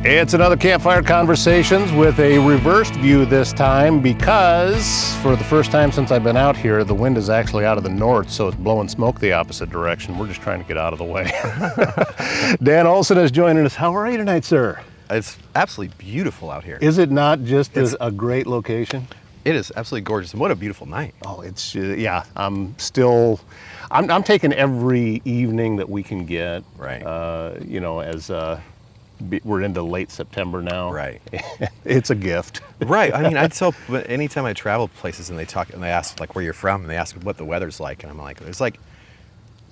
It's another Campfire Conversations with a reversed view this time because for the first time since I've been out here, the wind is actually out of the north, so it's blowing smoke the opposite direction. We're just trying to get out of the way. Dan Olsen is joining us. How are you tonight, sir? It's absolutely beautiful out here. Is it not just a great location? It is absolutely gorgeous, and what a beautiful night. Oh, it's, yeah, I'm taking every evening that we can get. Right. As we're into late September now. Right. It's a gift. Right. I mean, I tell anytime I travel places and they ask like where you're from and they ask what the weather's like, and I'm like, it's like,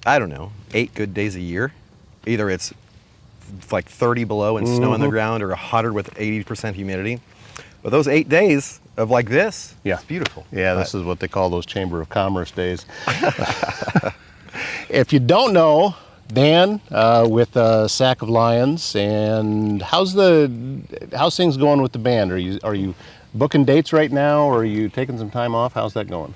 I don't know, 8 good days a year. Either it's like 30 below and snow on the ground, or 100 with 80% humidity. But those 8 days of like this, yeah, it's beautiful. Yeah, this is what they call those Chamber of Commerce days. If you don't know, Dan with Sack of Lions, and how's things going with the band? Are you booking dates right now, or are you taking some time off? How's that going?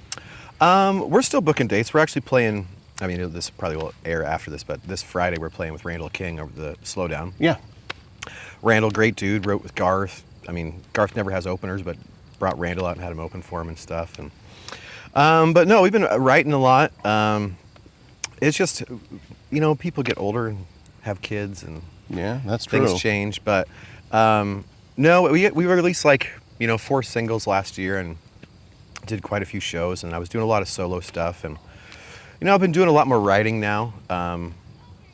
We're still booking dates. We're actually playing. I mean, this probably will air after this, but this Friday we're playing with Randall King over the Slowdown. Yeah. Randall, great dude, wrote with Garth. I mean, Garth never has openers, but brought Randall out and had him open for him and stuff. And but no, we've been writing a lot. It's just, people get older and have kids, and yeah, that's true. Things change. But no, we released 4 singles last year and did quite a few shows, and I was doing a lot of solo stuff, and I've been doing a lot more writing now.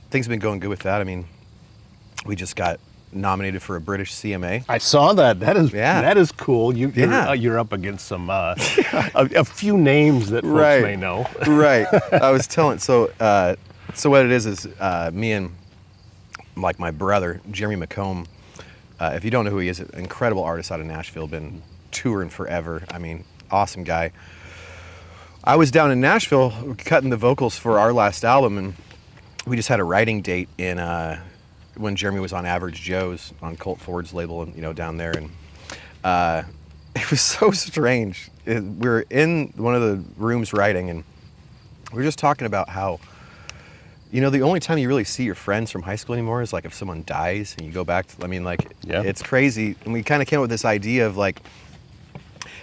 Things have been going good with that. I mean, we just got nominated for a British CMA. I saw that. That is cool. You're up against some a few names that folks may know. Right. I was telling so what it is me and my brother Jeremy McComb. If you don't know who he is, an incredible artist out of Nashville, been touring forever. I mean, awesome guy. I was down in Nashville cutting the vocals for our last album, and we just had a writing date in when Jeremy was on Average Joe's on Colt Ford's label, and down there, and it was so strange. We were in one of the rooms writing, and we were just talking about how the only time you really see your friends from high school anymore is if someone dies and you go back to, it's crazy. And we kind of came up with this idea of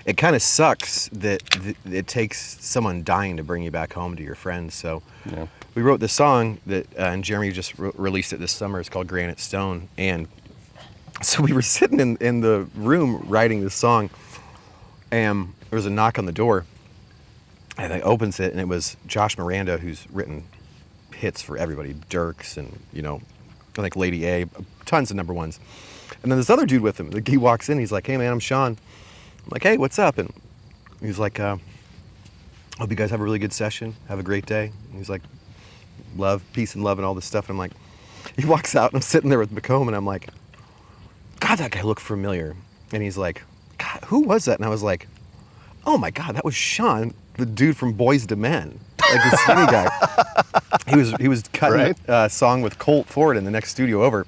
it kind of sucks that it takes someone dying to bring you back home to your friends. So we wrote this song that, and Jeremy just released it this summer. It's called Granite Stone. And so we were sitting in the room writing this song, and there was a knock on the door, and I opens it, and it was Josh Miranda, who's written hits for everybody, Dirks, and I think Lady A, tons of number ones. And then this other dude with him, he walks in, he's like, "Hey man, I'm Sean." I'm like, "Hey, what's up?" And he's like, "Hope you guys have a really good session. Have a great day." And he's like, "Love, peace and love and all this stuff." And I'm like, he walks out, and I'm sitting there with McComb, and I'm like, "God, that guy looked familiar." And he's like, "God, who was that?" And I was like, "Oh my God, that was Sean, the dude from Boys to Men, the skinny guy." He was cutting a song with Colt Ford in the next studio over.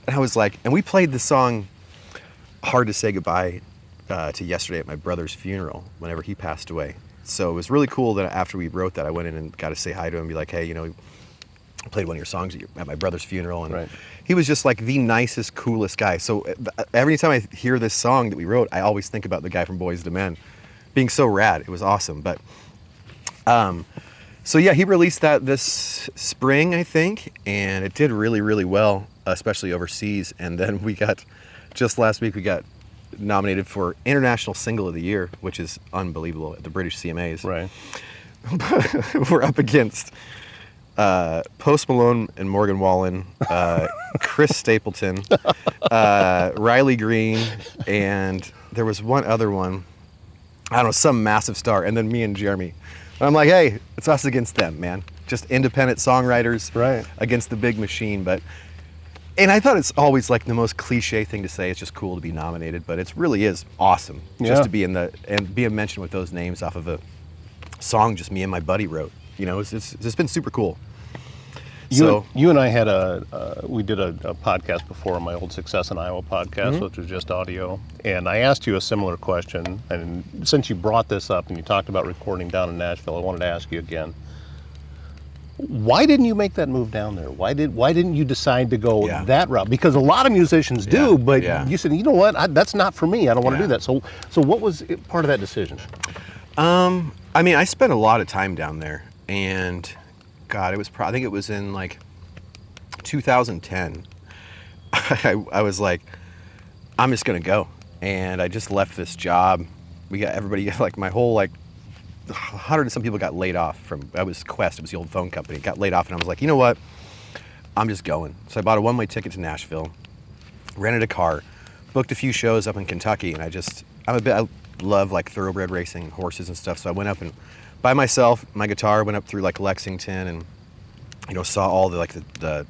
And I was like, and we played the song Hard to Say Goodbye to yesterday at my brother's funeral whenever he passed away. So it was really cool that after we wrote that, I went in and got to say hi to him and be like, "Hey, I played one of your songs at my brother's funeral." And he was just the nicest, coolest guy. So every time I hear this song that we wrote, I always think about the guy from Boys to Men being so rad. It was awesome. But so yeah, he released that this spring, I think, and it did really, really well, especially overseas. And then just last week, we got nominated for International Single of the Year, which is unbelievable, at the British CMAs. Right. We're up against Post Malone and Morgan Wallen, Chris Stapleton, Riley Green, and there was one other one, I don't know, some massive star, and then me and Jeremy. And I'm like, hey, it's us against them, man. Just independent songwriters against the big machine. And I thought it's always the most cliche thing to say. It's just cool to be nominated, but it really is awesome just to be be mentioned with those names off of a song just me and my buddy wrote. It's been super cool. You and I had we did a podcast before, my old Success in Iowa podcast, which was just audio, and I asked you a similar question, and since you brought this up and you talked about recording down in Nashville, I wanted to ask you again. Why didn't you make that move down there? Why didn't you decide to go Yeah. that route? Because a lot of musicians do, but yeah. you said, you know what, that's not for me. I don't want to Yeah. do that. So what was part of that decision? I mean, I spent a lot of time down there, and God, I think it was in like 2010. I was like, I'm just gonna go, and I just left this job. We got everybody, like my whole 100 and some people got laid off from. I was Quest, it was the old phone company. Got laid off, and I was like, you know what? I'm just going. So I bought a one-way ticket to Nashville, rented a car, booked a few shows up in Kentucky, and I love like thoroughbred racing, horses and stuff. So I went up and by myself, my guitar, went up through like Lexington and saw all the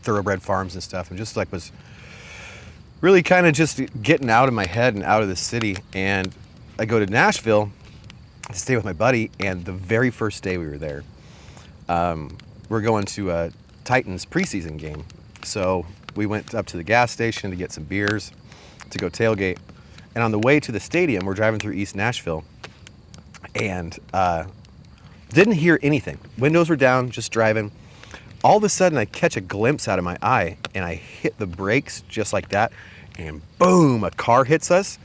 thoroughbred farms and stuff, and just was really kind of just getting out of my head and out of the city. And I go to Nashville to stay with my buddy, and the very first day we were there, we're going to a Titans preseason game. So we went up to the gas station to get some beers to go tailgate. And on the way to the stadium, we're driving through East Nashville, and didn't hear anything. Windows were down, just driving. All of a sudden, I catch a glimpse out of my eye, and I hit the brakes just like that, and boom, a car hits us.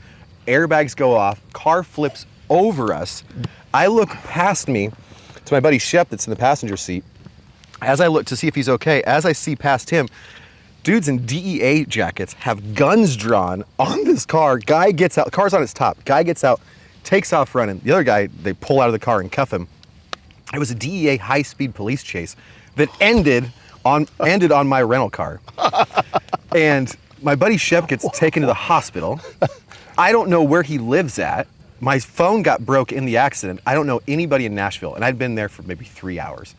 Airbags go off, car flips over us. I look past me to my buddy Shep that's in the passenger seat. As I look to see if he's okay, as I see past him, dudes in DEA jackets have guns drawn on this car. Guy gets out, car's on its top. Guy gets out, takes off running. The other guy, they pull out of the car and cuff him. It was a DEA high-speed police chase that ended on my rental car. And my buddy Shep gets taken to the hospital. I don't know where he lives at. My phone got broke in the accident. I don't know anybody in Nashville, and I'd been there for maybe 3 hours.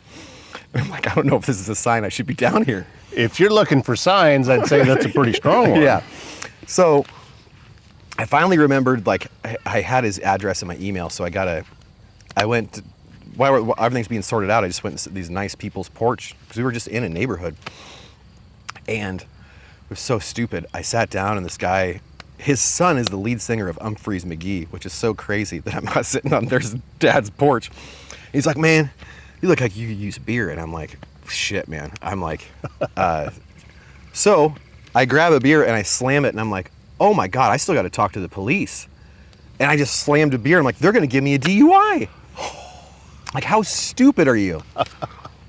I'm like, I don't know if this is a sign I should be down here. If you're looking for signs, I'd say that's a pretty strong one. Yeah. So I finally remembered, I had his address in my email, so while everything's being sorted out, I just went to these nice people's porch, because we were just in a neighborhood. And it was so stupid. I sat down, and this guy, his son is the lead singer of Humphreys McGee, which is so crazy that I'm not sitting on their dad's porch. He's like, man, you look like you could use beer. And I'm like, shit, man. I'm like, so I grab a beer and I slam it, and I'm like, oh my God, I still got to talk to the police. And I just slammed a beer. I'm like, they're going to give me a DUI. Like, how stupid are you?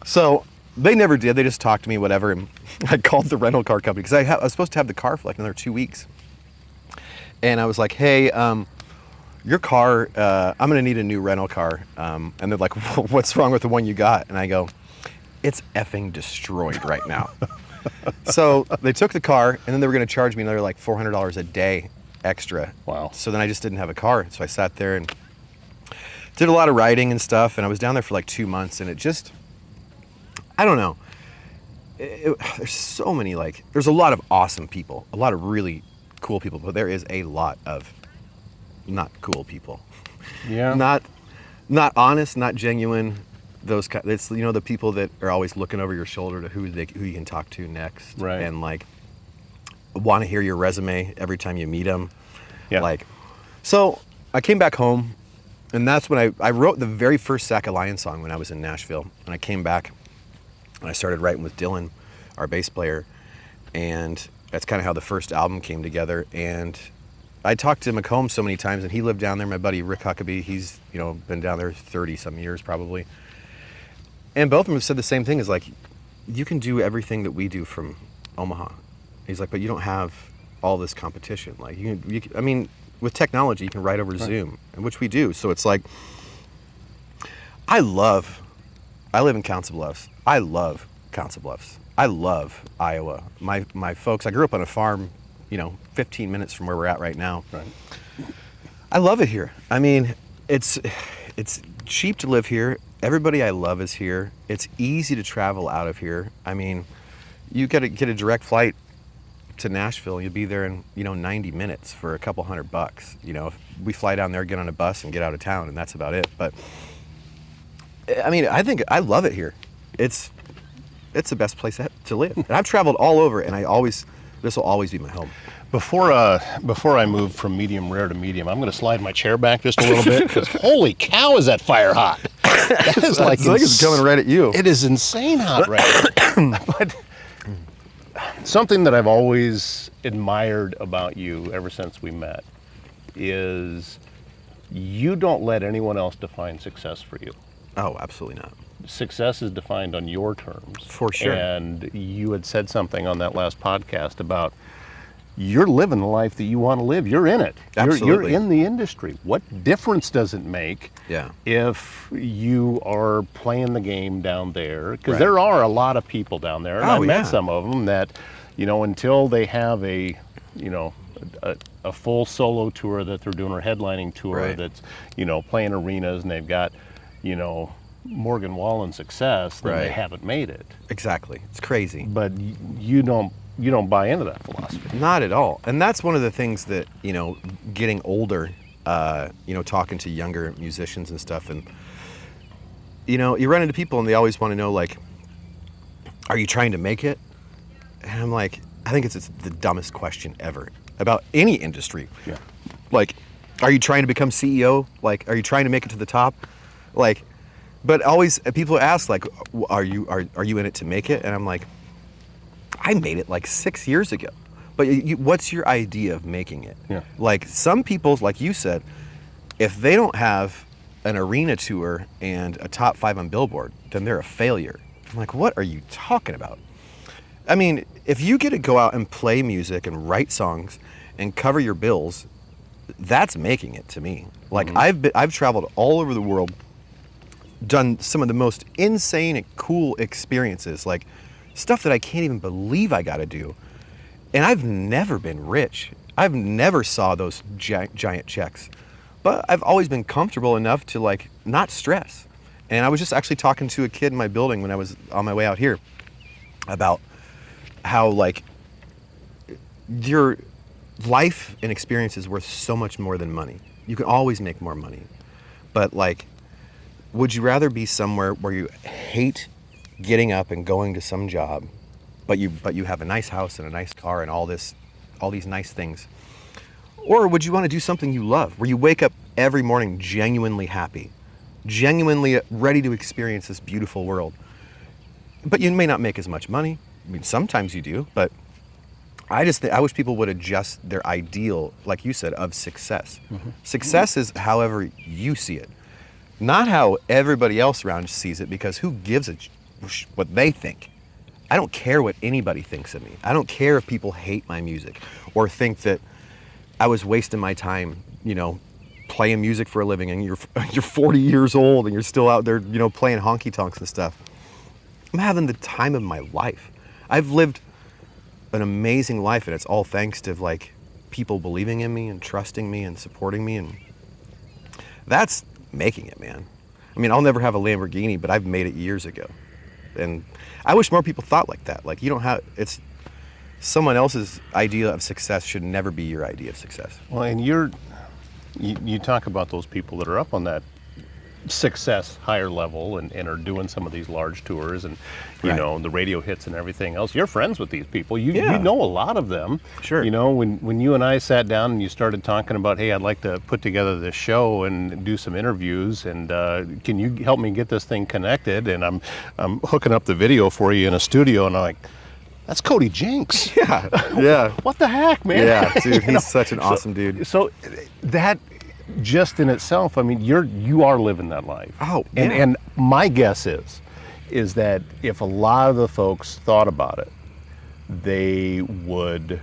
So they never did. They just talked to me, whatever. And I called the rental car company, because I was supposed to have the car for like another 2 weeks. And I was like, hey, your car, I'm going to need a new rental car. And they're like, what's wrong with the one you got? And I go, it's effing destroyed right now. So they took the car, and then they were going to charge me another like $400 a day extra. Wow. So then I just didn't have a car. So I sat there and did a lot of writing and stuff. And I was down there for like 2 months, and it just, I don't know. There's so many, there's a lot of awesome people, a lot of really cool people, but there is a lot of not cool people. Yeah. Not honest, not genuine. Those it's the people that are always looking over your shoulder to who you can talk to next, right? And want to hear your resume every time you meet them. Yeah. So I came back home, and that's when I wrote the very first Sack of Lion song when I was in Nashville. And I came back and I started writing with Dylan, our bass player, and that's kind of how the first album came together. And I talked to McComb so many times, and he lived down there. My buddy Rick Huckabee, he's been down there 30 some years probably. And both of them have said the same thing, is you can do everything that we do from Omaha. He's like, but you don't have all this competition. I mean, with technology, you can write over Zoom, and which we do. So it's I live in Council Bluffs. I love Council Bluffs. I love Iowa. My folks, I grew up on a farm, 15 minutes from where we're at right now. Right. I love it here. I mean, it's cheap to live here. Everybody I love is here. It's easy to travel out of here. I mean, you get a direct flight to Nashville. You'll be there in 90 minutes for a couple $100. If we fly down there, get on a bus, and get out of town, and that's about it. But I mean, I love it here. It's the best place to live. And I've traveled all over, and this will always be my home. Before I move from medium rare to medium, I'm going to slide my chair back just a little bit, because holy cow, is that fire hot! That is like it's coming right at you. It is insane hot right now. But something that I've always admired about you ever since we met is you don't let anyone else define success for you. Oh, absolutely not. Success is defined on your terms. For sure. And you had said something on that last podcast about you're living the life that you want to live. You're in it. Absolutely. You're in the industry. What difference does it make if you are playing the game down there? Because there are a lot of people down there, and I met some of them that, until they have a full solo tour that they're doing or headlining tour that's, playing arenas and they've got, Morgan Wallen success, then they haven't made it. Exactly. It's crazy. But you don't buy into that philosophy. Not at all. And that's one of the things that, getting older, talking to younger musicians and stuff, and, you run into people and they always want to know, like, are you trying to make it? And I'm like, I think it's the dumbest question ever about any industry. Yeah. Like, are you trying to become CEO? Like, are you trying to make it to the top? Like, but always people ask, like, are you in it to make it? And I'm like, I made it like 6 years ago. But what's your idea of making it? Yeah. Like, some people, like you said, if they don't have an arena tour and a top 5 on Billboard, then they're a failure. I'm like, what are you talking about? I mean, if you get to go out and play music and write songs and cover your bills, that's making it to me. Like, I've traveled all over the world, done some of the most insane and cool experiences, like stuff that I can't even believe I got to do. And I've never been rich. I've never saw those giant checks. But I've always been comfortable enough to, like, not stress. And I was just actually talking to a kid in my building when I was on my way out here about how, like, your life and experience is worth so much more than money. You can always make more money. But, like, would you rather be somewhere where you hate getting up and going to some job, but you have a nice house and a nice car and all these nice things? Or would you want to do something you love, where you wake up every morning genuinely happy, genuinely ready to experience this beautiful world? But you may not make as much money. I mean, sometimes you do, but I wish people would adjust their ideal, like you said, of success. Success is however you see it, not how everybody else around sees it, because who gives a what they think? I don't care what anybody thinks of me. I don't care if people hate my music or think that I was wasting my time, playing music for a living, and you're 40 years old and you're still out there, playing honky tonks and stuff. I'm having the time of my life. I've lived an amazing life, and it's all thanks to, like, people believing in me and trusting me and supporting me, and that's making it, man. I mean, I'll never have a Lamborghini, but I've made it years ago. And I wish more people thought like that. Like, it's someone else's idea of success should never be your idea of success. Well, and you talk about those people that are up on that success higher level and are doing some of these large tours and the radio hits and everything else. You're friends with these people. You know a lot of them. Sure. When you and I sat down and you started talking about, hey, I'd like to put together this show and do some interviews, and can you help me get this thing connected? And I'm hooking up the video for you in a studio, and I'm like, that's Cody Jinks. Yeah. What the heck, man? Yeah, dude, he's such an awesome dude. So that just in itself, I mean, you are living that life. Oh, yeah. And my guess is that if a lot of the folks thought about it, they would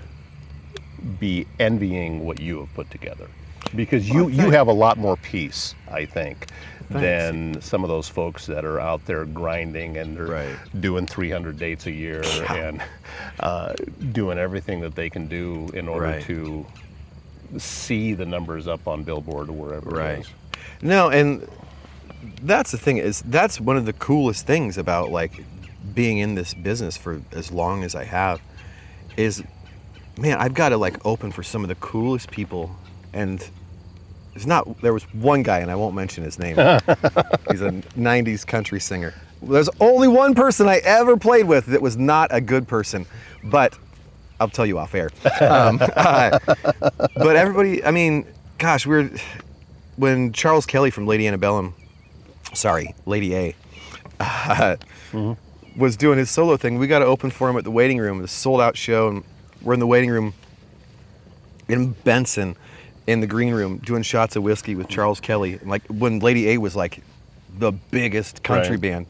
be envying what you have put together, because you have a lot more peace, I think, than some of those folks that are out there grinding and they're doing 300 dates a year and doing everything that they can do in order to see the numbers up on Billboard or wherever it is. No, and that's the thing, is that's one of the coolest things about, like, being in this business for as long as I have, is, man, I've got to, like, open for some of the coolest people. And there was one guy, and I won't mention his name. He's a 90s country singer. There's only one person I ever played with that was not a good person, but I'll tell you off air. But everybody, I mean, gosh, when Charles Kelly from Lady Antebellum Lady A, was doing his solo thing. We got to open for him at the waiting room. It was a sold-out show, and we're in the waiting room in Benson, in the green room, doing shots of whiskey with Charles Kelly. And like when Lady A was like the biggest country band.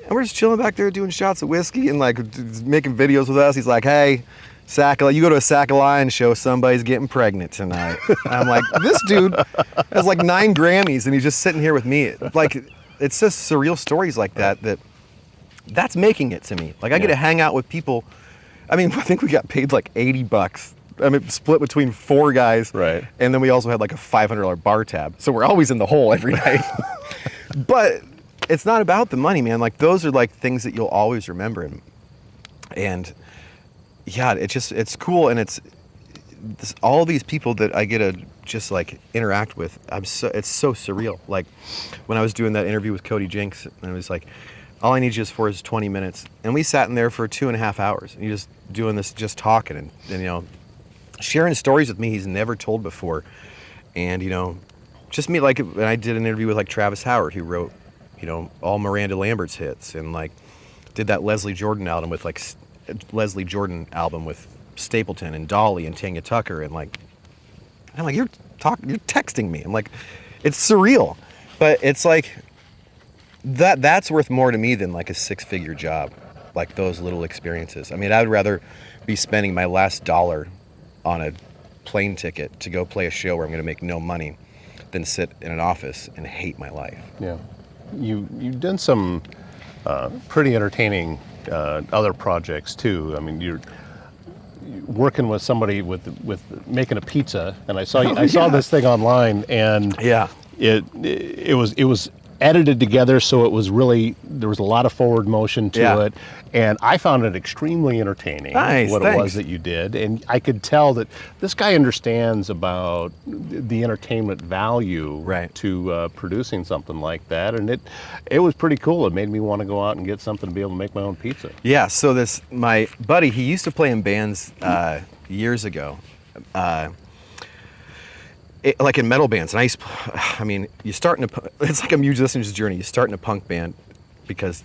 And we're just chilling back there doing shots of whiskey and like making videos with us. He's like, hey, you go to a Sack of Lion show, somebody's getting pregnant tonight. And I'm like, this dude has like 9 Grammys and he's just sitting here with me. Like, it's just surreal stories like that's making it to me. Like I get to hang out with people. I mean, I think we got paid like $80. I mean, split between 4 guys. Right. And then we also had like a $500 bar tab. So we're always in the hole every night. But it's not about the money, man. Like those are like things that you'll always remember. And yeah, it's cool. And all these people that I get to just like interact with. It's so surreal. Like when I was doing that interview with Cody Jinks, and it was like, all I need you for is 20 minutes. And we sat in there for 2.5 hours. And you're just doing this, just talking and you know, sharing stories with me he's never told before. And, you know, just me, like, and I did an interview with like Travis Howard, who wrote, you know, all Miranda Lambert's hits, and like did that Leslie Jordan album with Stapleton and Dolly and Tanya Tucker. And like, I'm like, you're texting me. I'm like, it's surreal. But it's like, that's worth more to me than like a 6-figure job, like those little experiences. I mean, I would rather be spending my last dollar on a plane ticket to go play a show where I'm going to make no money than sit in an office and hate my life. Yeah. You've done some pretty entertaining other projects too. I mean, you're working with somebody with making a pizza, and I saw this thing online, and it was edited together, so it was really, there was a lot of forward motion to it, and I found it extremely entertaining. Nice, it was that you did, and I could tell that this guy understands about the entertainment value to producing something like that, and it was pretty cool. It made me want to go out and get something to be able to make my own pizza. Yeah, so my buddy, he used to play in bands years ago. Like in metal bands, and you start it's like a musician's journey. You start in a punk band because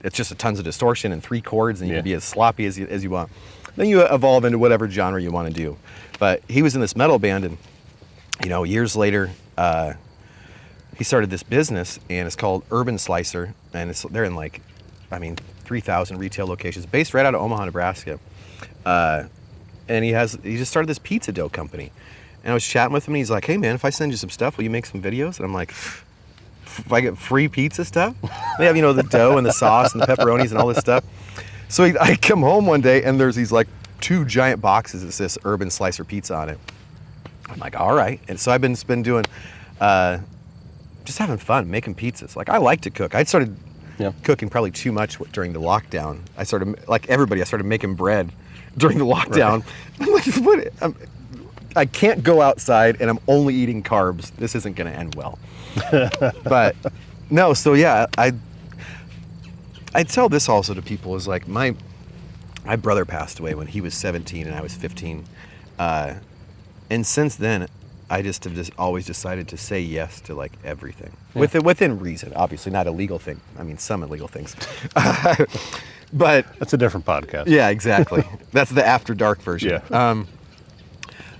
it's just tons of distortion and 3 chords, and you can be as sloppy as you want. Then you evolve into whatever genre you want to do. But he was in this metal band, and you know, years later, he started this business, and it's called Urban Slicer, and they're in 3,000 retail locations, based right out of Omaha, Nebraska. And he just started this pizza dough company. And I was chatting with him, and he's like, hey man, if I send you some stuff, will you make some videos? And I'm like, if I get free pizza stuff? They have, you know, the dough and the sauce and the pepperonis and all this stuff. So I come home one day, and there's these like 2 giant boxes that says Urban Slicer Pizza on it. I'm like, all right. And so I've been doing, just having fun, making pizzas. Like, I like to cook. I started cooking probably too much during the lockdown. I started making bread during the lockdown. Right. I'm like, what? I can't go outside, and I'm only eating carbs. This isn't going to end well. But no, so yeah, I tell this also to people, is like my brother passed away when he was 17 and I was 15. And since then, I just have always decided to say yes to like everything. Within reason, obviously not illegal thing. I mean, some illegal things. But that's a different podcast. Yeah, exactly. That's the after dark version. Yeah.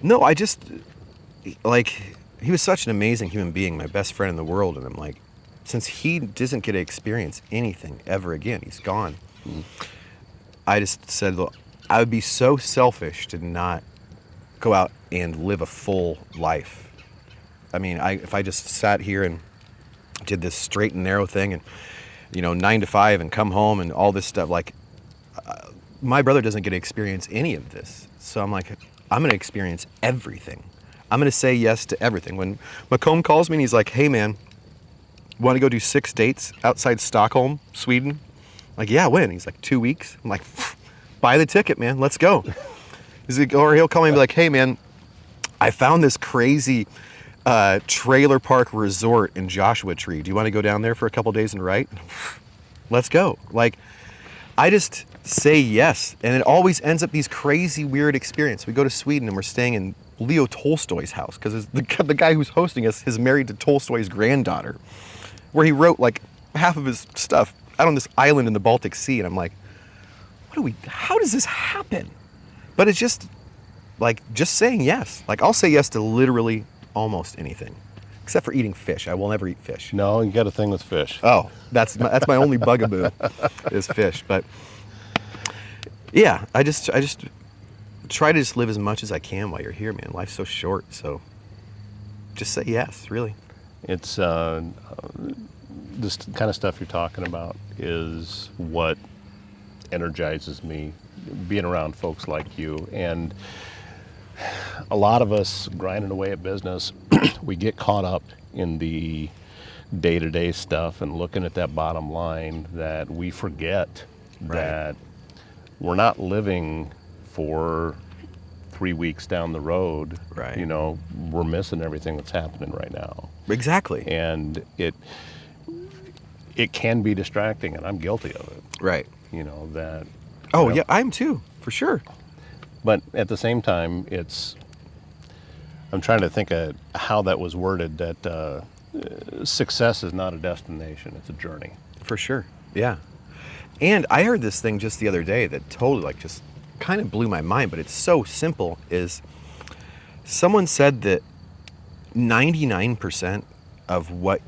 No, I just, like, he was such an amazing human being, my best friend in the world, and I'm like, since he doesn't get to experience anything ever again, he's gone. I just said, look, I would be so selfish to not go out and live a full life. I mean, if I just sat here and did this straight and narrow thing and, you know, 9 to 5 and come home and all this stuff, like, my brother doesn't get to experience any of this. So I'm like, I'm going to experience everything. I'm going to say yes to everything. When Macomb calls me and he's like, hey man, want to go do 6 dates outside Stockholm, Sweden? I'm like, yeah, when? He's like, 2 weeks. I'm like, buy the ticket, man, let's go. Or he'll call me and be like, hey man, I found this crazy trailer park resort in Joshua Tree. Do you want to go down there for a couple days and write? Let's go. Like, I just say yes, and it always ends up these crazy, weird experiences. We go to Sweden, and we're staying in Leo Tolstoy's house, because the guy who's hosting us is married to Tolstoy's granddaughter. where he wrote like half of his stuff out on this island in the Baltic Sea, and I'm like, how does this happen? But it's just like, just saying yes. Like, I'll say yes to literally almost anything, except for eating fish. I will never eat fish. No, you got a thing with fish. Oh, that's my only bugaboo is fish. But yeah, I just try to just live as much as I can while you're here, man. Life's so short, so just say yes, really. It's this kind of stuff you're talking about is what energizes me, being around folks like you. And a lot of us grinding away at business, we get caught up in the day-to-day stuff and looking at that bottom line that we forget that we're not living for 3 weeks down the road. Right. You know, we're missing everything that's happening right now. Exactly. And it can be distracting, and I'm guilty of it. Right. You know, that... Oh, you know, yeah, I am too, for sure. But at the same time, I'm trying to think of how that was worded, that success is not a destination, it's a journey. For sure, yeah. And I heard this thing just the other day that totally, like, just kind of blew my mind, but it's so simple, is someone said that 99% of what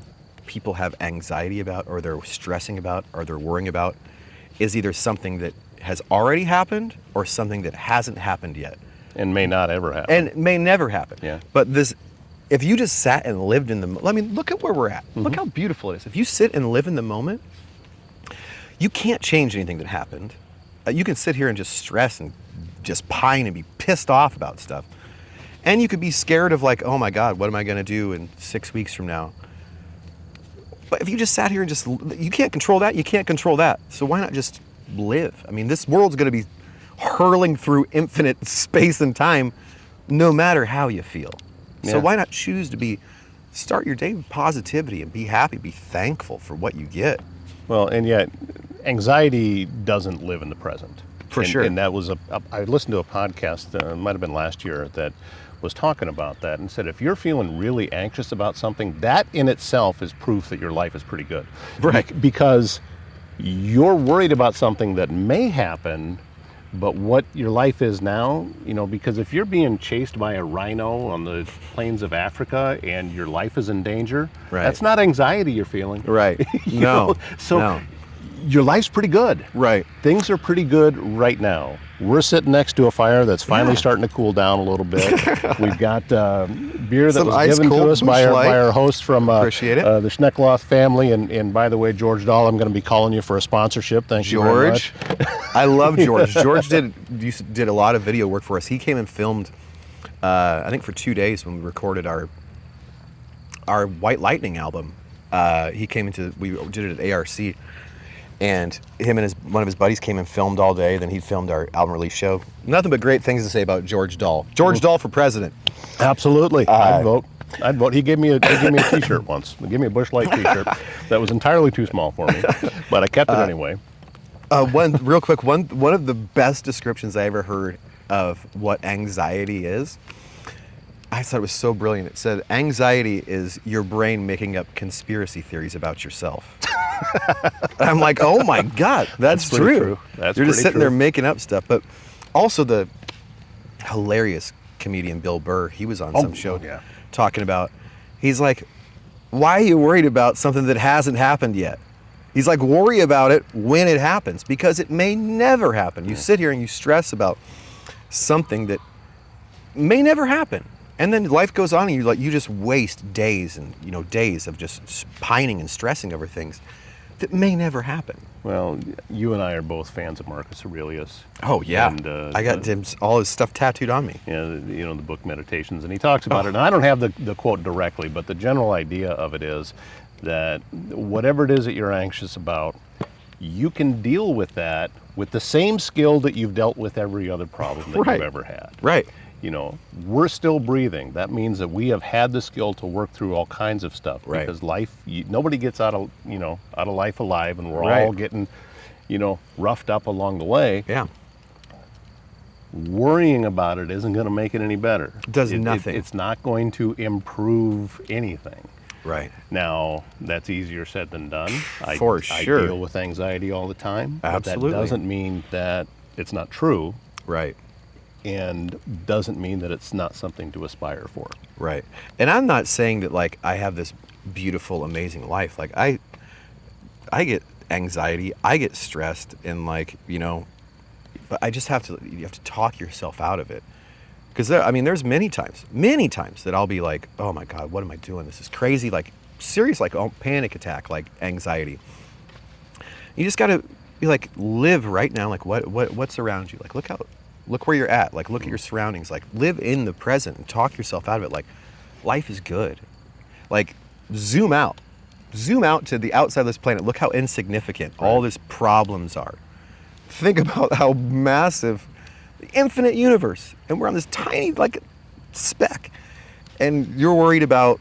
people have anxiety about, or they're stressing about, or they're worrying about, is either something that has already happened or something that hasn't happened yet. And may not ever happen. And may never happen. Yeah. But if you just sat and lived in the, I mean, look at where we're at. Look how beautiful it is. If you sit and live in the moment, you can't change anything that happened. You can sit here and just stress and just pine and be pissed off about stuff. And you could be scared of, like, oh my God, what am I going to do in 6 weeks from now? But if you just sat here and you can't control that, you can't control that. So why not just live? I mean, this world's going to be hurling through infinite space and time no matter how you feel. Yeah. So why not choose to start your day with positivity and be happy, be thankful for what you get. Well, and yet anxiety doesn't live in the present. For sure. And that was I listened to a podcast, it might have been last year, that was talking about that and said, if you're feeling really anxious about something, that in itself is proof that your life is pretty good. Right. Because you're worried about something that may happen, but what your life is now, you know, because if you're being chased by a rhino on the plains of Africa and your life is in danger, that's not anxiety you're feeling. Right. You No. know? So no. Your life's pretty good. Right. Things are pretty good right now. We're sitting next to a fire that's finally starting to cool down a little bit. We've got beer that Some was given to us by our host from Appreciate it. The Schneckloth family. And by the way, George Dahl, I'm going to be calling you for a sponsorship. Thank you very much. I love George. George did a lot of video work for us. He came and filmed, I think, for 2 days when we recorded our White Lightning album. We did it at ARC. And him and one of his buddies came and filmed all day. Then he filmed our album release show. Nothing but great things to say about George Dahl. George Dahl for president. Absolutely. I'd vote. He gave me a T-shirt once. He gave me a Busch Light T-shirt that was entirely too small for me, but I kept it anyway. One of the best descriptions I ever heard of what anxiety is, I thought it was so brilliant. It said, anxiety is your brain making up conspiracy theories about yourself. And I'm like, oh my God, that's true. You're just sitting there making up stuff. But also the hilarious comedian Bill Burr, he was on some show talking about, he's like, why are you worried about something that hasn't happened yet? He's like, worry about it when it happens, because it may never happen. You sit here and you stress about something that may never happen. And then life goes on and you just waste days and days of just pining and stressing over things that may never happen. Well, you and I are both fans of Marcus Aurelius. Oh yeah, and, I got all his stuff tattooed on me. Yeah, the book Meditations, and he talks about it. And I don't have the quote directly, but the general idea of it is that whatever it is that you're anxious about, you can deal with that with the same skill that you've dealt with every other problem that you've ever had. Right. We're still breathing. That means that we have had the skill to work through all kinds of stuff. Right. Because life, nobody gets out of life alive, and we're all getting, roughed up along the way. Yeah. Worrying about it isn't going to make it any better. It does nothing. It's not going to improve anything. Right. Now, that's easier said than done. For I sure. deal with anxiety all the time. Absolutely. But that doesn't mean that it's not true, Right. and doesn't mean that it's not something to aspire for. Right. And I'm not saying that like I have this beautiful, amazing life. Like I get anxiety, I get stressed, and like, you know, but you have to talk yourself out of it. Because there's many times that I'll be like, oh my God, what am I doing? This is crazy. Like serious, like panic attack, like anxiety. You just got to be like, live right now. Like what's around you? Like look where you're at. Like look at your surroundings. Like live in the present and talk yourself out of it. Like life is good. Like zoom out to the outside of this planet. Look how insignificant all these problems are. Think about how massive the infinite universe, and we're on this tiny like speck, and you're worried about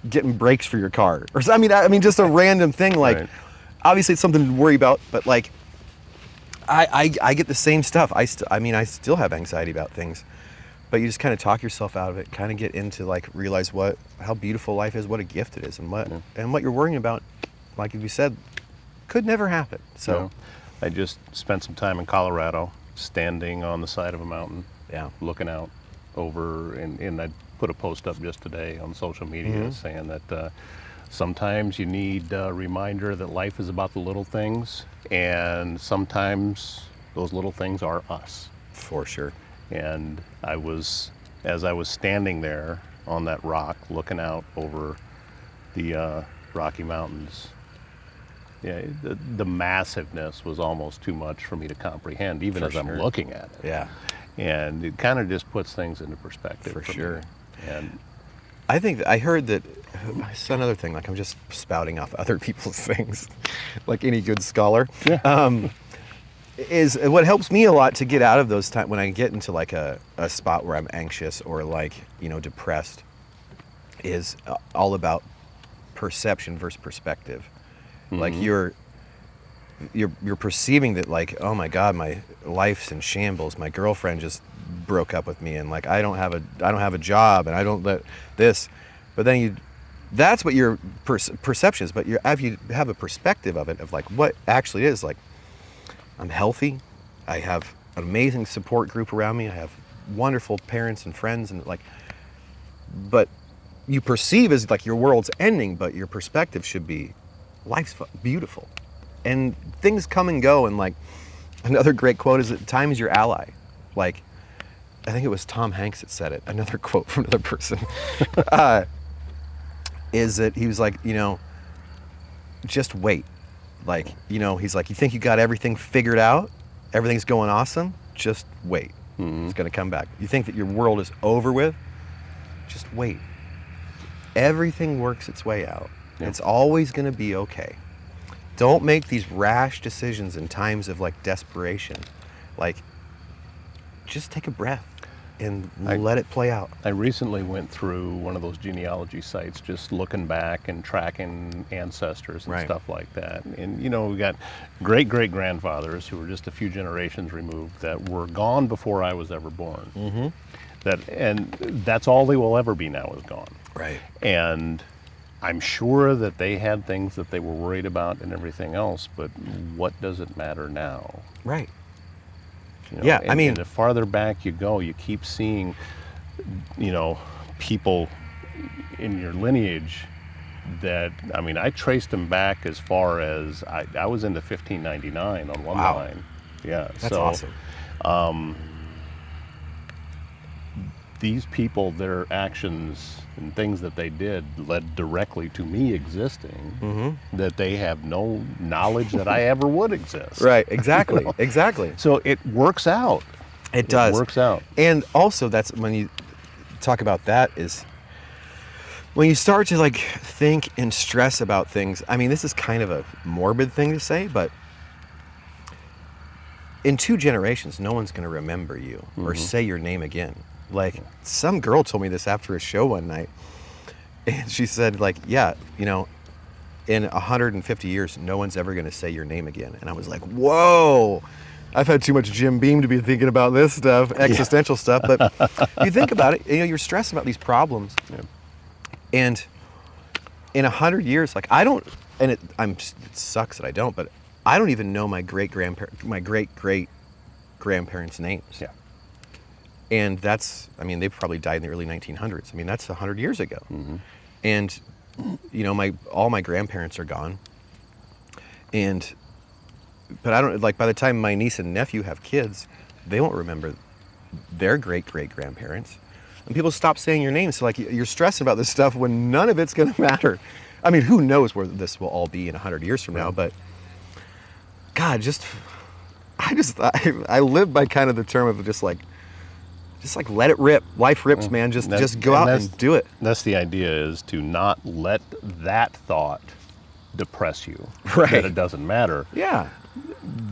getting brakes for your car, or I mean just a random thing. Like obviously it's something to worry about, but like I get the same stuff. I still have anxiety about things, but you just kind of talk yourself out of it, kind of get into like realize how beautiful life is, what a gift it is, and what you're worrying about, like you said, could never happen. So I just spent some time in Colorado, standing on the side of a mountain, looking out over, and I put a post up just today on social media saying that sometimes you need a reminder that life is about the little things, and sometimes those little things are us. For sure. And as I was standing there on that rock looking out over the Rocky Mountains, the massiveness was almost too much for me to comprehend, even as I'm looking at it. Yeah. And it kind of just puts things into perspective for sure. me. And I think I heard that. It's another thing. Like I'm just spouting off other people's things, like any good scholar. yeah. Is what helps me a lot to get out of those times when I get into like a spot where I'm anxious or like, you know, depressed, is all about perception versus perspective. Like you're perceiving that like, oh my God, my life's in shambles. My girlfriend just broke up with me, and like I don't have a job, and I don't let this. But then that's what your perception is. But if you have a perspective of it, of like what actually is, like I'm healthy, I have an amazing support group around me, I have wonderful parents and friends, and like, but you perceive as like your world's ending, but your perspective should be life's beautiful, and things come and go. And like another great quote is that time is your ally. Like I think it was Tom Hanks that said it. Another quote from another person is that he was like, you know, just wait. Like, you know, he's like, you think you got everything figured out, everything's going awesome, just wait. It's gonna come back. You think that your world is over with, just wait. Everything works its way out. It's always going to be okay. Don't make these rash decisions in times of like desperation. Like, just take a breath and let it play out. I recently went through one of those genealogy sites, just looking back and tracking ancestors and stuff like that. And you know, we got great-great-grandfathers who were just a few generations removed that were gone before I was ever born. And that's all they will ever be now, is gone. Right. And I'm sure that they had things that they were worried about and everything else, but what does it matter now? Right. You know, yeah, and, I mean, and the farther back you go, you keep seeing, you know, people in your lineage that, I mean, I traced them back as far as, I was into 1599 on one line. Yeah. That's awesome. These people, their actions and things that they did led directly to me existing, that they have no knowledge that I ever would exist. Right, exactly, You know? exactly. So it works out. It does. It works out. And also, that's when you talk about that, is when you start to like think and stress about things. I mean, this is kind of a morbid thing to say, but in 2 generations, no one's going to remember you or say your name again. Like, some girl told me this after a show one night, and she said, like, yeah, you know, in 150 years, no one's ever going to say your name again. And I was like, whoa, I've had too much Jim Beam to be thinking about this stuff, existential stuff. But you think about it, you know, you're stressing about these problems, and in 100 years, like I don't, and it sucks that I don't, but I don't even know my great great grandparents' names. Yeah. And that's, I mean, they probably died in the early 1900s. I mean, that's 100 years ago. And, you know, all my grandparents are gone. But I don't, like, by the time my niece and nephew have kids, they won't remember their great-great-grandparents. And people stop saying your name, so, like, you're stressing about this stuff when none of it's going to matter. I mean, who knows where this will all be in 100 years from now, but, God, I live by kind of the term of just like let it rip. Life rips, man. Just go out and do it. That's the idea, is to not let that thought depress you. Right. That it doesn't matter. Yeah.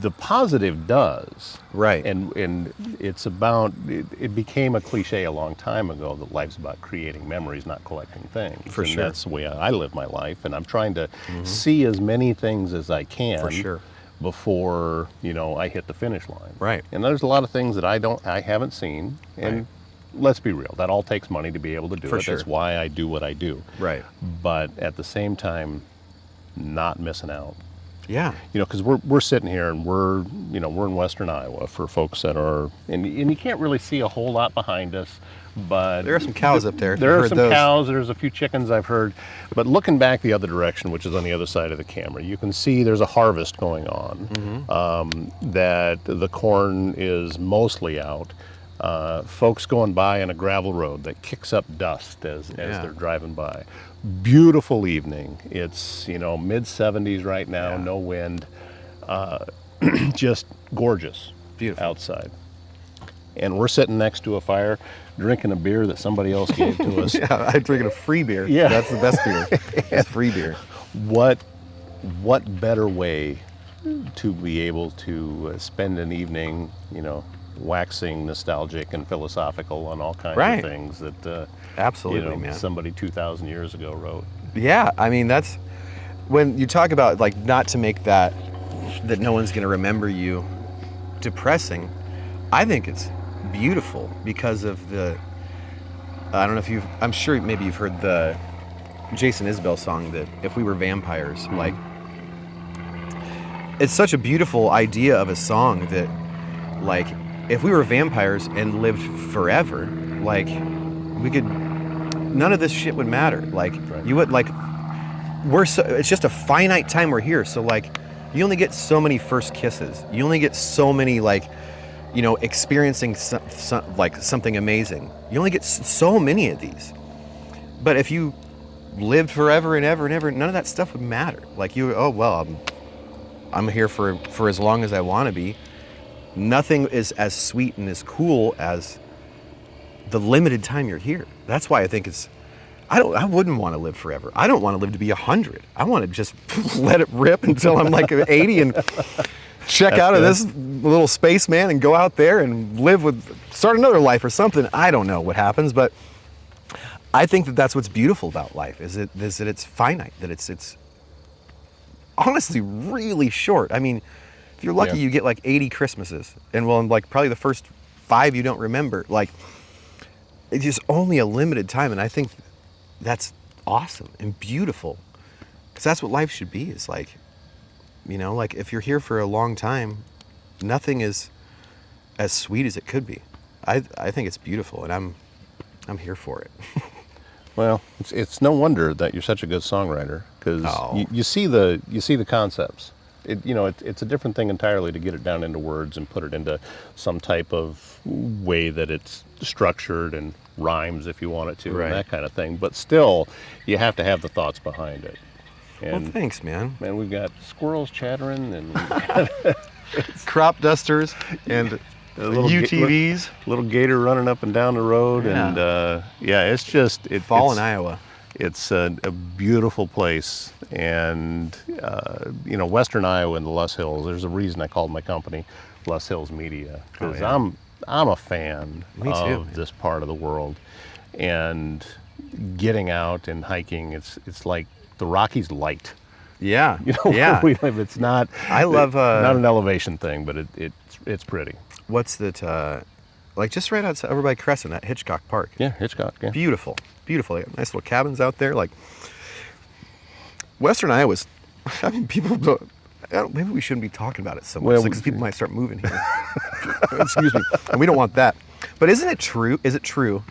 The positive does. Right. And it's about, it became a cliche a long time ago that life's about creating memories, not collecting things. For sure. That's the way I live my life, and I'm trying to see as many things as I can. For sure. Before, you know, I hit the finish line. Right. And there's a lot of things that I haven't seen, and let's be real, that all takes money to be able to do For it. sure. That's why I do what I do. Right. But at the same time, not missing out. Yeah. You know, because we're sitting here and we're in Western Iowa, for folks that are, and you can't really see a whole lot behind us, but there are some cows up there. There are some cows. There's a few chickens I've heard, but looking back the other direction, which is on the other side of the camera, you can see there's a harvest going on. That the corn is mostly out. Folks going by on a gravel road that kicks up dust as they're driving by. Beautiful evening. It's, you know, mid-70s right now, no wind. Just gorgeous. Beautiful. Outside. And we're sitting next to a fire, drinking a beer that somebody else gave to us. Yeah, I'm drinking a free beer. Yeah. That's the best beer. It's free beer. What better way to be able to spend an evening, you know, waxing nostalgic and philosophical on all kinds of things that absolutely, you know, man. Somebody 2,000 years ago wrote. Yeah, I mean, that's when you talk about, like, not to make that no one's going to remember you depressing. I think it's beautiful because of I don't know if I'm sure maybe you've heard the Jason Isbell song that If We Were Vampires, like, it's such a beautiful idea of a song that, like, if we were vampires and lived forever, like, none of this shit would matter. Like, you would, like, it's just a finite time we're here. So, like, you only get so many first kisses. You only get so many, like, you know, experiencing like something amazing. You only get so many of these. But if you lived forever and ever and ever, none of that stuff would matter. Like, I'm here for as long as I want to be. Nothing is as sweet and as cool as the limited time you're here. That's why I think I wouldn't want to live forever. I don't want to live to be 100. I want to just let it rip until I'm like 80 and check out of this little spaceman and go out there and start another life or something. I don't know what happens, but I think that that's what's beautiful about life, is that it's finite, that it's honestly really short. I mean, if you're lucky, you get like 80 Christmases, and like probably the first 5 you don't remember. Like, it's just only a limited time, and I think that's awesome and beautiful, because that's what life should be. Is like, you know, like, if you're here for a long time, nothing is as sweet as it could be. I think it's beautiful, and I'm here for it. Well, it's no wonder that you're such a good songwriter, because you see the concepts. It's a different thing entirely to get it down into words and put it into some type of way that it's structured and rhymes if you want it to, and that kind of thing. But still, you have to have the thoughts behind it. And, well, thanks, man. Man, we've got squirrels chattering and crop dusters and little UTVs, little gator running up and down the road, and it's fall in Iowa. It's a beautiful place, and Western Iowa and the Less Hills. There's a reason I called my company Less Hills Media, because I'm a fan of this part of the world, and getting out and hiking. It's like the Rockies light. Yeah, where we live. It's not. I love not an elevation thing, but it's pretty. What's that? Like just right outside, over by Crescent at Hitchcock Park. Yeah, Hitchcock. Yeah. Beautiful Nice little cabins out there. Like, Western Iowa's, I mean, people don't, maybe we shouldn't be talking about it so much, Well, because people might start moving here. Excuse me. And we don't want that. But isn't it true? Is it true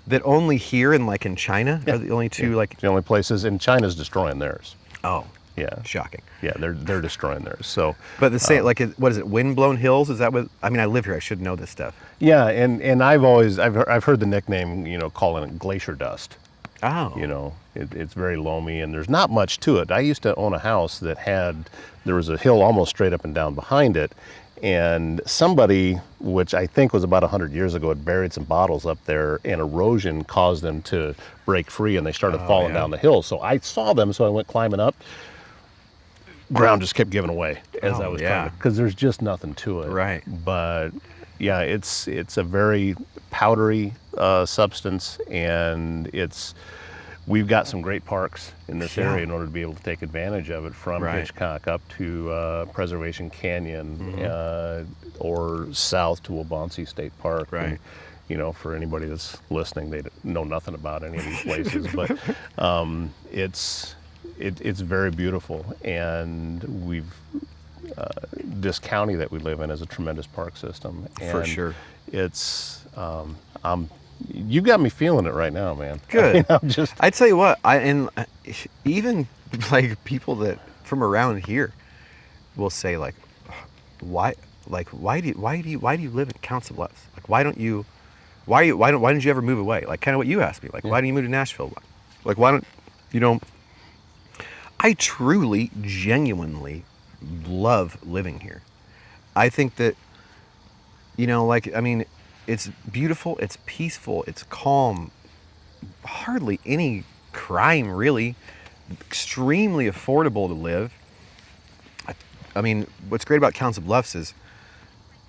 that only here and like in China are the only two like? The only places, and China's destroying theirs. Oh, Yeah. shocking. Yeah, they're destroying theirs. So, But the same, like, what is it? Windblown hills? Is that what? I mean, I live here. I should know this stuff. yeah, and I've heard the nickname, calling it glacier dust. Oh. It's very loamy, and there's not much to it. I used to own a house that there was a hill almost straight up and down behind it, and somebody, which I think was about 100 years ago, had buried some bottles up there, and erosion caused them to break free, and they started falling down the hill. So I saw them, so I went climbing up. Ground just kept giving away as I was climbing, because there's just nothing to it. Right. But yeah, it's a very powdery substance, and we've got some great parks in this area in order to be able to take advantage of it, from Hitchcock up to Preservation Canyon, or south to Waubonsee State Park. Right. And, for anybody that's listening, they know nothing about any of these places, but it's very beautiful, and this county that we live in is a tremendous park system. And For sure. It's you got me feeling it right now, man. Good. I tell you what, even like people that from around here will say like, why do you live in Council Bluffs? Like, why didn't you ever move away? Like, kind of what you asked me. Like, why didn't you move to Nashville? Like, why don't I truly, genuinely love living here. I think that, it's beautiful, it's peaceful, it's calm, hardly any crime, really, extremely affordable to live. I mean, what's great about Council Bluffs is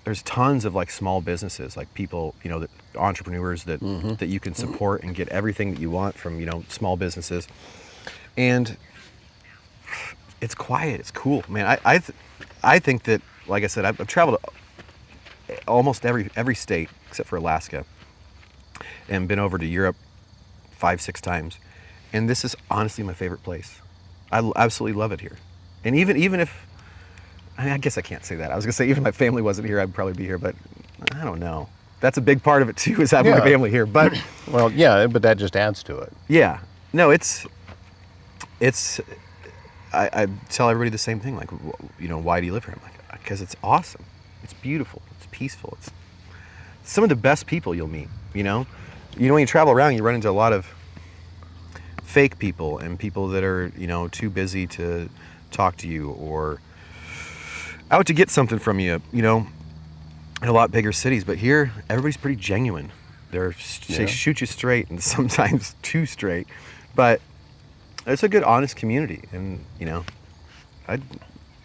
there's tons of like small businesses, like people, that entrepreneurs that you can support and get everything that you want from, small businesses. And it's quiet, it's cool, man. I think that, like I said, I've traveled almost every state except for Alaska, and been over to Europe 5-6 times, and this is honestly my favorite place. I absolutely love it here. And even if, I guess I can't say that. I was gonna say even if my family wasn't here, I'd probably be here, but I don't know. That's a big part of it too, is having my family here. But well, yeah, but that just adds to it. Yeah, no, it's. I tell everybody the same thing, like, why do you live here? I'm like, because it's awesome, it's beautiful, it's peaceful, it's some of the best people you'll meet. When you travel around, you run into a lot of fake people and people that are too busy to talk to you or out to get something from you. In a lot bigger cities, but here everybody's pretty genuine. They shoot you straight, and sometimes too straight, but it's a good, honest community, and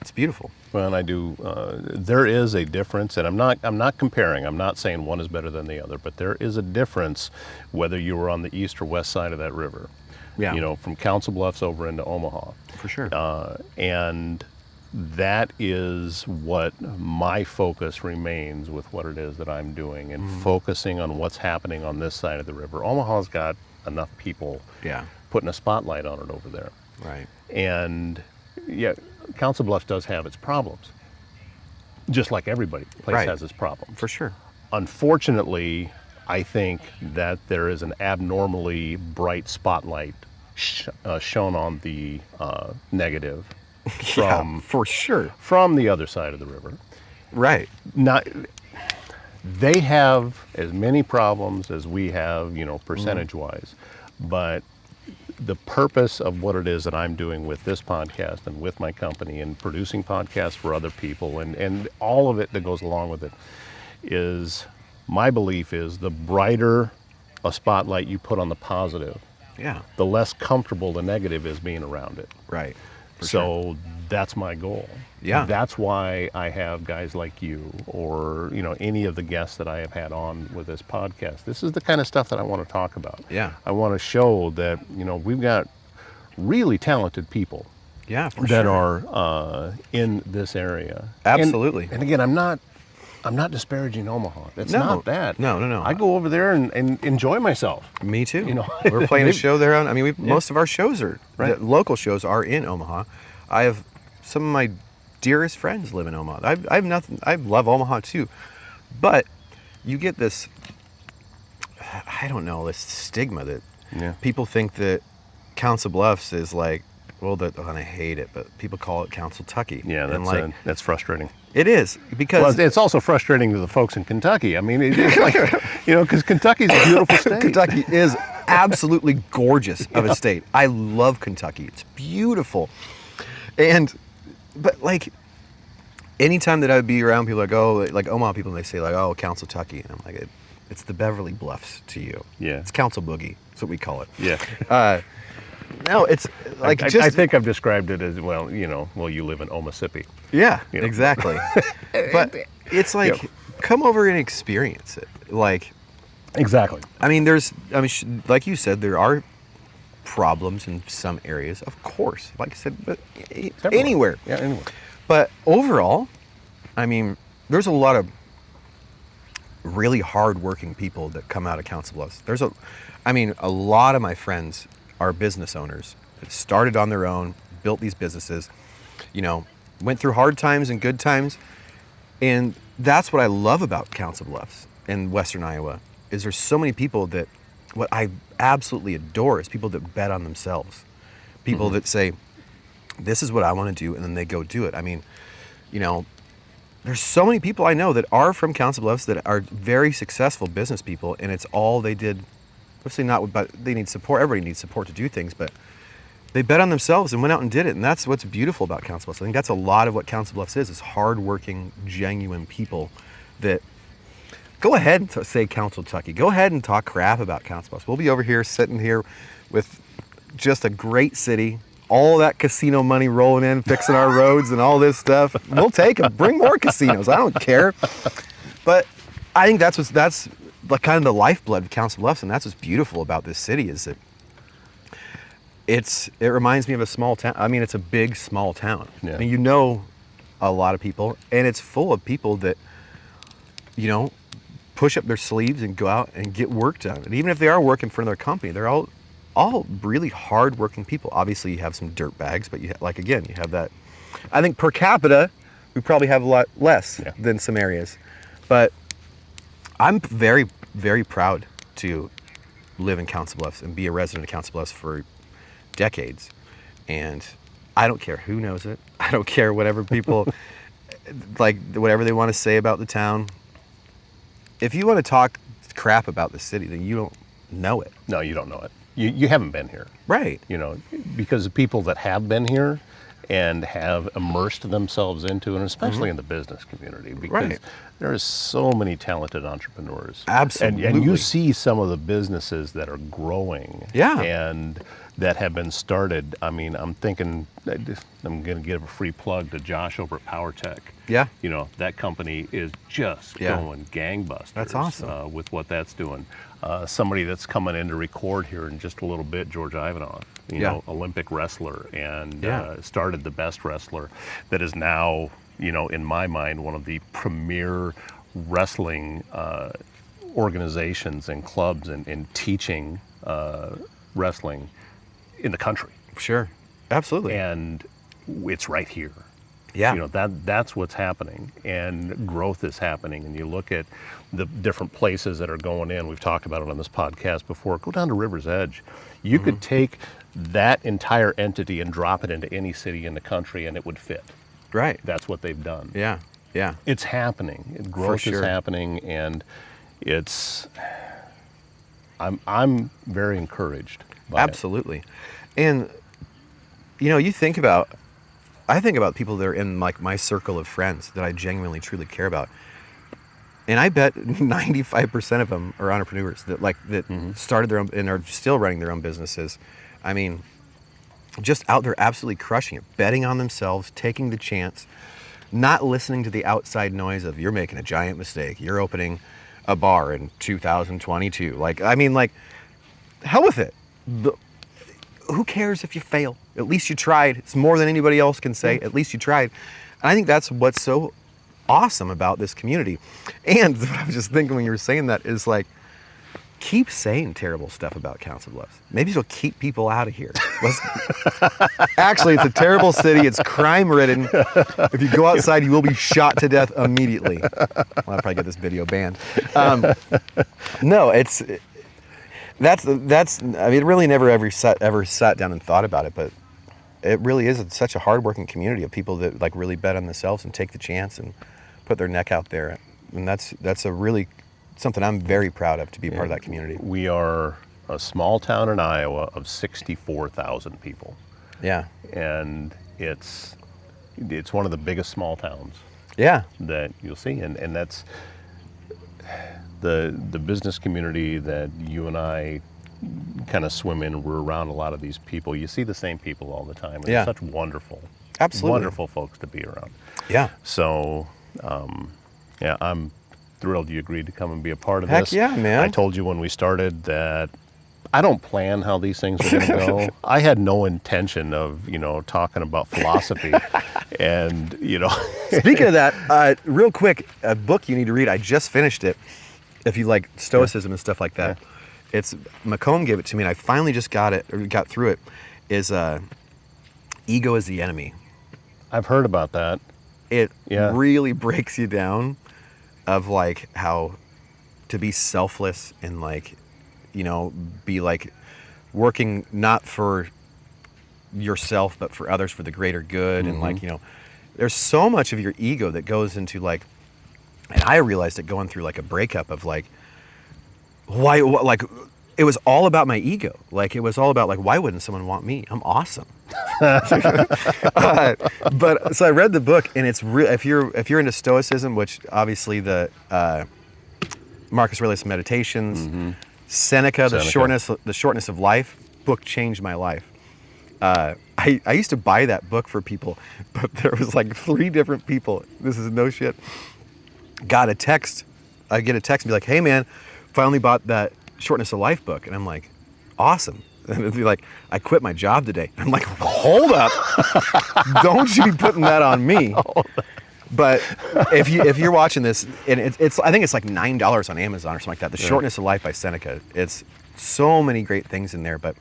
it's beautiful. Well, and I do. There is a difference, and I'm not comparing. I'm not saying one is better than the other, but there is a difference whether you were on the east or west side of that river. Yeah. From Council Bluffs over into Omaha. For sure. And that is what my focus remains with what it is that I'm doing, and focusing on what's happening on this side of the river. Omaha's got enough people putting a spotlight on it over there. Right. And yeah, Council Bluffs does have its problems, just like everybody. Place has its problems. For sure. Unfortunately, I think that there is an abnormally bright spotlight shown on the negative for sure, from the other side of the river. Right. They have as many problems as we have, percentage-wise, but the purpose of what it is that I'm doing with this podcast and with my company and producing podcasts for other people and all of it that goes along with it is, my belief is, the brighter a spotlight you put on the positive, the less comfortable the negative is being around it. Right. So that's my goal. Yeah. That's why I have guys like you or, any of the guests that I have had on with this podcast. This is the kind of stuff that I want to talk about. Yeah. I want to show that, we've got really talented people that are in this area. Absolutely. And again, I'm not I'm not disparaging Omaha. It's No. not that. No. I go over there and enjoy myself. Me too. You know, We're playing a show there. I mean, most of our shows Right. the local shows are in Omaha. I have some of my dearest friends live in Omaha. I have nothing. I love Omaha too, but you get this. I don't know, this stigma that people think that Council Bluffs is like, well, and I hate it, but people call it Council Tucky. Yeah, that's frustrating. It is, because it's also frustrating to the folks in Kentucky. I mean, it's like, because Kentucky's a beautiful state. Kentucky is absolutely gorgeous of a state. I love Kentucky. It's beautiful. But like, anytime that I would be around people like Omaha people, and they say like, oh, Council Tucky, and I'm like, it's the Beverly Bluffs to you. Yeah. It's Council Boogie. That's what we call it. Yeah. No, it's like I think I've described it as, well, you live in Omississippi. Yeah, You know. exactly. But it's like, come over and experience it. Like, Exactly. I mean, like you said, there are problems in some areas, of course. Like I said, but anywhere. Yeah, anywhere. But overall, I mean, there's a lot of really hard-working people that come out of Council Bluffs. A lot of my friends are business owners that started on their own, built these businesses, went through hard times and good times. And that's what I love about Council Bluffs in Western Iowa, is there's so many people that, what I absolutely adore is people that bet on themselves. People that say, this is what I want to do, and then they go do it. I mean, there's so many people I know that are from Council Bluffs that are very successful business people, and it's all they did. Obviously not, but they need support. Everybody needs support to do things, but they bet on themselves and went out and did it. And that's what's beautiful about Council Bluffs. I think that's a lot of what Council Bluffs is hardworking, genuine people that go ahead and say Council Tucky. Go ahead and talk crap about Council Bluffs. We'll be over here sitting here with just a great city, all that casino money rolling in, fixing our roads and all this stuff. We'll take them. Bring more casinos. I don't care. But I think that's kind of the lifeblood of Council Bluffs, and that's what's beautiful about this city, is that it reminds me of a small town. I mean, it's a big, small town. Yeah. I mean, a lot of people, and it's full of people that, push up their sleeves and go out and get work done. And even if they are working for another company, they're all really hard-working people. Obviously, you have some dirt bags, but you have that. I think per capita, we probably have a lot less than some areas, but I'm very, very proud to live in Council Bluffs and be a resident of Council Bluffs for decades. And I don't care who knows it. I don't care whatever people, whatever they want to say about the town. If you want to talk crap about the city, then you don't know it. No, you don't know it. You haven't been here. Right. Because the people that have been here and have immersed themselves into, and especially in the business community, because there are so many talented entrepreneurs. Absolutely. And you see some of the businesses that are growing. Yeah. And that have been started. I mean, I'm thinking, I'm going to give a free plug to Josh over at PowerTech. Yeah. That company is just going gangbusters. That's awesome. With what that's doing. Somebody that's coming in to record here in just a little bit, George Ivanov, Olympic wrestler, and started the best wrestler that is now, in my mind, one of the premier wrestling organizations and clubs and teaching wrestling in the country. Sure. Absolutely. And it's right here. Yeah. That's what's happening, and growth is happening. And you look at the different places that are going in. We've talked about it on this podcast before. Go down to River's Edge. You could take that entire entity and drop it into any city in the country, and it would fit. Right. That's what they've done. Yeah. Yeah. It's happening. Growth is happening, and I'm very encouraged by Absolutely. And I think about people that are in my circle of friends that I genuinely, truly care about. And I bet 95% of them are entrepreneurs that started their own and are still running their own businesses. I mean, just out there absolutely crushing it, betting on themselves, taking the chance, not listening to the outside noise of, you're making a giant mistake, you're opening a bar in 2022. Hell with it. Who cares if you fail? At least you tried. It's more than anybody else can say. At least you tried. And I think that's what's so awesome about this community. And what I was just thinking when you were saying that is like, keep saying terrible stuff about Council Bluffs. Maybe it'll keep people out of here. Actually, it's a terrible city. It's crime-ridden. If you go outside, you will be shot to death immediately. Well, I'll probably get this video banned. No, that's. I mean, it really never ever sat down and thought about it, but it really is such a hardworking community of people that like really bet on themselves and take the chance and put their neck out there, and that's a really something I'm very proud of, to be part of that community. We are a small town in Iowa of 64,000 people. Yeah. And it's one of the biggest small towns. Yeah. That you'll see, and that's the business community that you and I kind of swim in. We're around a lot of these people. You see the same people all the time. And Yeah. Such wonderful, Absolutely. wonderful folks to be around. Yeah. So, yeah, I'm thrilled you agreed to come and be a part of Heck this. yeah, man. I told you when we started that I don't plan how these things are going to go. I had no intention of, talking about philosophy and, Speaking of that, real quick, a book you need to read. I just finished it. If you like Stoicism and stuff like that, it's Macomb gave it to me, and I finally just got through it. Is Ego is the Enemy. I've heard about that. It really breaks you down of like how to be selfless and like, be like working not for yourself but for others, for the greater good. And like, there's so much of your ego that goes into like, and I realized it going through like a breakup of like, why, like it was all about my ego. Like it was all about like, why wouldn't someone want me? I'm awesome. But so I read the book, and it's real. If you're into Stoicism, which obviously the Marcus Aurelius Meditations, Seneca, the shortness of life book changed my life. I used to buy that book for people, but there was like 3 different people. This is no shit. Got a text. I get a text and be like, "Hey man, finally bought that Shortness of Life book," and I'm like, "Awesome." And it'd be like, "I quit my job today." I'm like, "Hold up. Don't you be putting that on me." But if you're watching this, and it's I think it's like $9 on Amazon or something like that. The Shortness of Life by Seneca. It's so many great things in there. But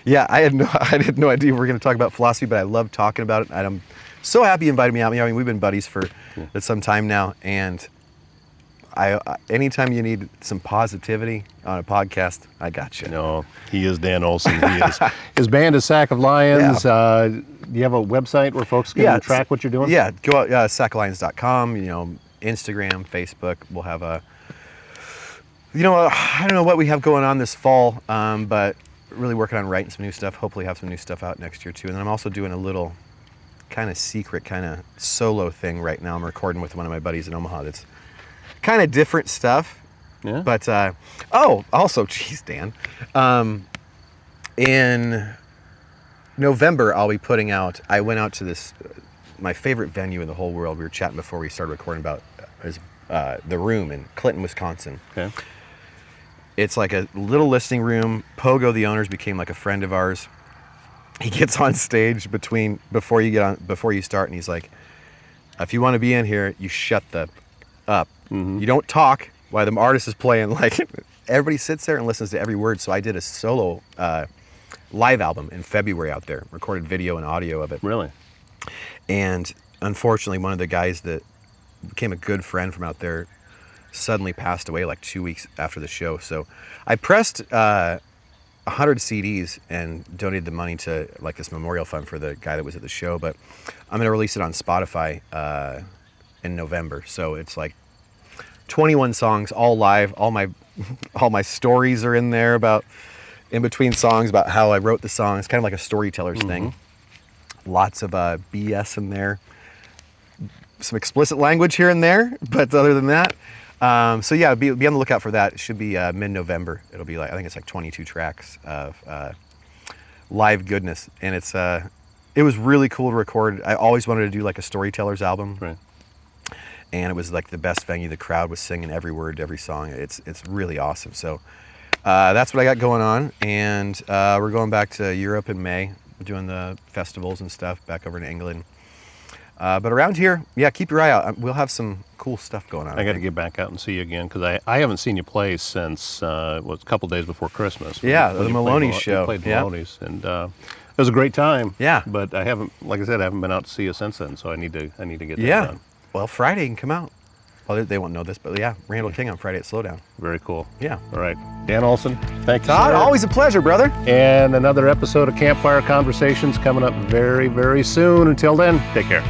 yeah, I had no idea we were going to talk about philosophy, but I love talking about it. And I'm so happy you invited me out. I mean, we've been buddies for some time now, and anytime you need some positivity on a podcast, I got you. No, he is Dan Olsen. His band is Sack of Lions. Yeah. Do you have a website where folks can track what you're doing? Yeah, go out sackoflions.com, Instagram, Facebook. We'll have I don't know what we have going on this fall, but really working on writing some new stuff. Hopefully have some new stuff out next year too. And then I'm also doing a little kind of secret, kind of solo thing right now. I'm recording with one of my buddies in Omaha that's kind of different stuff. Yeah. But, also, geez, Dan, in November, I'll be putting out, I went out to this, my favorite venue in the whole world. We were chatting before we started recording about is The Room in Clinton, Wisconsin. Okay. It's like a little listening room. Pogo, the owners, became like a friend of ours. He gets on stage before you start, and he's like, "If you want to be in here, you shut the up. You don't talk while the artist is playing." Like everybody sits there and listens to every word. So I did a solo live album in February out there, recorded video and audio of it. Really? And unfortunately, one of the guys that became a good friend from out there suddenly passed away like 2 weeks after the show. So I pressed 100 CDs and donated the money to like this memorial fund for the guy that was at the show. But I'm going to release it on Spotify in November. So it's like 21 songs, all live. All my stories are in there about in between songs about how I wrote the song. It's kind of like a storyteller's thing. Lots of BS in there. Some explicit language here and there, but other than that, so yeah, be on the lookout for that. It should be mid-November. It'll be like, I think it's like 22 tracks of live goodness, and it was really cool to record. I always wanted to do like a storyteller's album, right? And it was like the best venue. The crowd was singing every word to every song. It's really awesome. So that's what I got going on, and we're going back to Europe in May, doing the festivals and stuff back over in England. But around here, yeah, keep your eye out. We'll have some cool stuff going on. I got to get back out and see you again because I haven't seen you play since a couple days before Christmas. Yeah, when the you Maloney's show. Played Yeah. Maloney's, and it was a great time. Yeah. But I haven't, like I said, I haven't been out to see you since then, so I need to get that Yeah. done. Well, Friday you can come out. Well, they won't know this, but yeah, Randall King on Friday at Slowdown. Very cool. Yeah. All right, Dan Olsen, thank you, Todd, sir. always a pleasure, brother. And another episode of Campfire Conversations coming up very, very soon. Until then, take care.